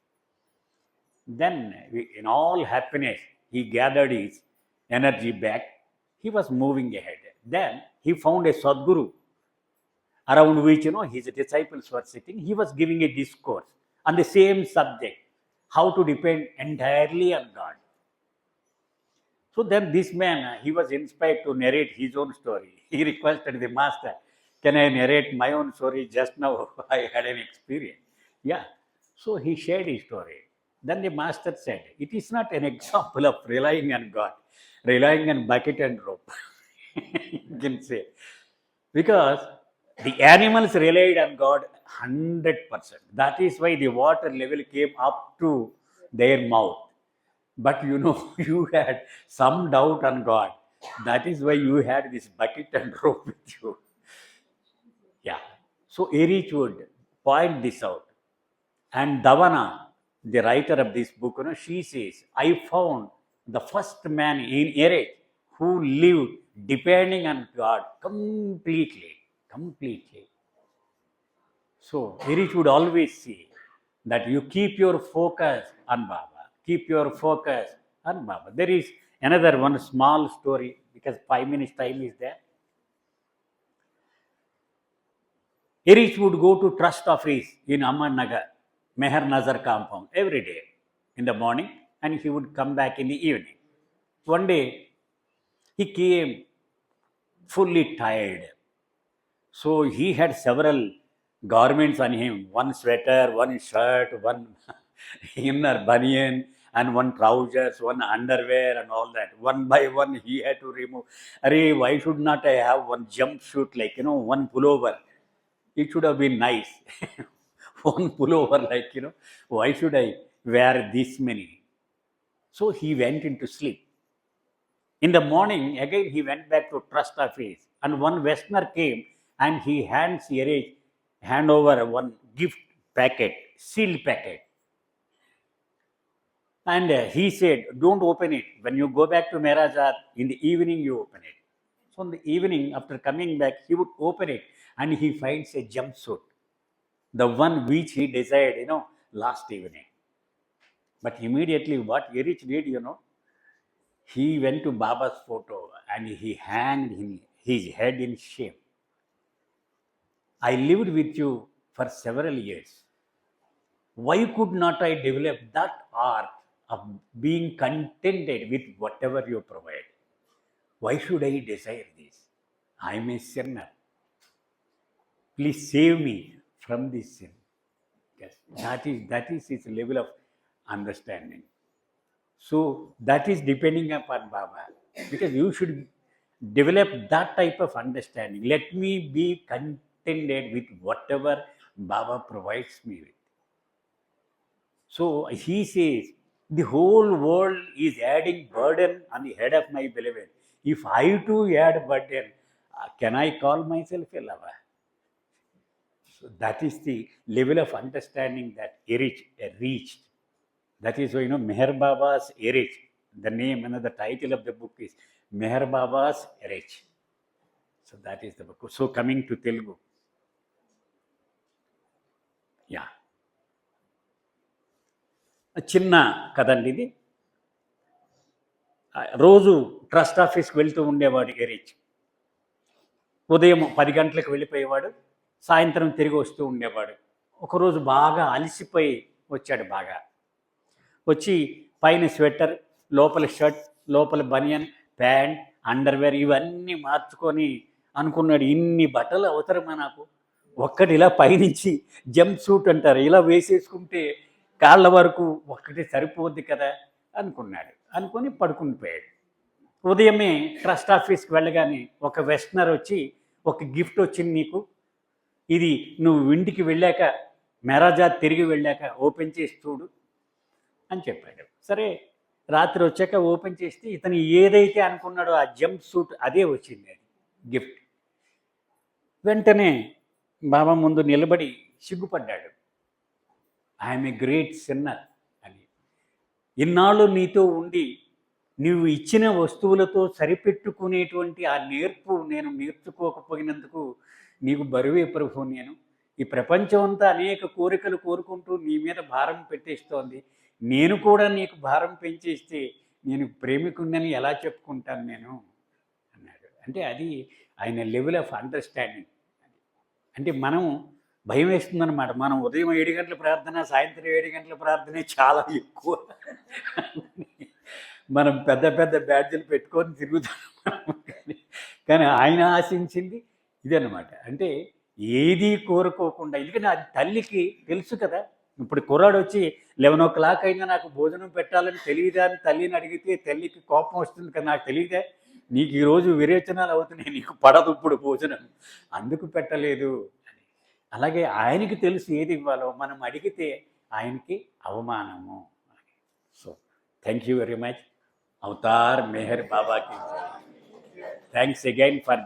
Then, in all happiness, he gathered his energy back. He was moving ahead. Then he found a Sadguru around which his disciples were sitting. He was giving a discourse on the same subject, how to depend entirely on God. So then this man, he was inspired to narrate his own story. He requested the master, can I narrate my own story? Just now I had an experience. Yeah. So he shared his story. Then the master said, it is not an example of relying on God, relying on bucket and rope. You can say. Because the animals relied on God 100%. That is why the water level came up to their mouth. But you had some doubt on God. That is why you had this bucket and rope with you. Yeah. So Erich would point this out. And Davana, the writer of this book, she says, I found the first man in Erich who lived depending on God completely. So Erich would always say that you keep your focus on Baba. Keep your focus on Baba. There is another one small story because 5 minutes time is there. Erich would go to trust office in Ahmad Nagar, Meher Nazar compound every day in the morning, and he would come back in the evening. One day, he came fully tired. So he had several garments on him, one sweater, one shirt, one inner banyan, and one trousers, one underwear, and all that. One by one, he had to remove. Arey, why should not I have one jumpsuit, like, one pullover? It should have been nice. One pullover, like, why should I wear this many? So he went into sleep. In the morning, again, he went back to trust office, and one Westerner came and he hand over one gift packet, sealed packet. And he said, don't open it. When you go back to Merazad, in the evening, you open it. So in the evening, after coming back, he would open it and he finds a jumpsuit, the one which he desired, last evening. But immediately what Erich did, he went to Baba's photo and he hanged his head in shame. I lived with you for several years. Why could not I develop that art of being contented with whatever you provide? Why should I desire this? I am a sinner. Please save me from this sin. Yes, that is his level of understanding. So that is depending upon Baba, because you should develop that type of understanding. Let me be contented with whatever Baba provides me with. So he says, the whole world is adding burden on the head of my beloved. If I too add burden, can I call myself a lover? So that is the level of understanding that Erich reached. That is why, Meher Baba's Erich, the name and the title of the book is Meher Baba's Erich. So that is the book. So coming to Telugu. Yeah. చిన్న కదండి ఇది. రోజు trust ఆఫీస్కి వెళ్తూ ఉండేవాడు Erich. ఉదయం 10 గంటలకు వెళ్ళిపోయేవాడు, సాయంత్రం తిరిగి వస్తూ ఉండేవాడు. ఒకరోజు బాగా అలసిపోయి వచ్చాడు. బాగా వచ్చి పైన స్వెటర్, లోపల షర్ట్, లోపల బనియన్, ప్యాంట్, అండర్వేర్ ఇవన్నీ మార్చుకొని అనుకున్నాడు, ఇన్ని బట్టలు అవసరమా నాకు? ఒక్కటి ఇలా పైనుంచి జంప్ సూట్ అంటారు, ఇలా వేసేసుకుంటే కాళ్ళ వరకు ఒక్కటి సరిపోద్ది కదా అనుకున్నాడు. అనుకొని పడుకుని పోయాడు. ఉదయమే ట్రస్ట్ ఆఫీస్కి వెళ్ళగానే ఒక వెస్టనర్ వచ్చి, ఒక గిఫ్ట్ వచ్చింది నీకు, ఇది నువ్వు ఇంటికి వెళ్ళాక, మెరాజాద్ తిరిగి వెళ్ళాక ఓపెన్ చేసి చూడు అని చెప్పాడు. సరే, రాత్రి వచ్చాక ఓపెన్ చేస్తే ఇతను ఏదైతే అనుకున్నాడో ఆ జంప్ సూట్ అదే వచ్చింది, అది గిఫ్ట్. వెంటనే బాబా ముందు నిలబడి సిగ్గుపడ్డాడు. ఐఎమ్ ఏ గ్రేట్ సిన్నర్ అని. ఇన్నాళ్ళు నీతో ఉండి నువ్వు ఇచ్చిన వస్తువులతో సరిపెట్టుకునేటువంటి ఆ నేర్పు నేను నేర్చుకోకపోయినందుకు నీకు బరువే ప్రభు. నేను ఈ ప్రపంచం అంతా అనేక కోరికలు కోరుకుంటూ నీ మీద భారం పెట్టేస్తోంది. నేను కూడా నీకు భారం పెంచేస్తే నేను ప్రేమికుడిని ఎలా చెప్పుకుంటాను నేను అన్నాడు. అంటే అది ఆయన లెవెల్ ఆఫ్ అండర్స్టాండింగ్. అంటే మనం భయం వేస్తుందన్నమాట. మనం ఉదయం 7 గంటల ప్రార్థన, సాయంత్రం 7 గంటల ప్రార్థనే చాలా ఎక్కువ. మనం పెద్ద పెద్ద బ్యాడ్జీలు పెట్టుకొని తిరుగుతాం. కానీ ఆయన ఆశించింది ఇదన్నమాట. అంటే ఏదీ కోరుకోకుండా, ఎందుకంటే అది తల్లికి తెలుసు కదా. ఇప్పుడు కుర్రాడు వచ్చి 11 అయినా నాకు భోజనం పెట్టాలని తెలియదా అని తల్లిని అడిగితే తల్లికి కోపం వస్తుంది కదా. నాకు తెలియదా, నీకు ఈరోజు విరేచనాలు అవుతున్నాయి, నీకు పడదు ఇప్పుడు భోజనం, అందుకు పెట్టలేదు అని. అలాగే ఆయనకి తెలుసు ఏది ఇవ్వాలో, మనం అడిగితే ఆయనకి అవమానము. So thank you very much. Avatar Meher బాబాకి థ్యాంక్స్ అగైన్ ఫర్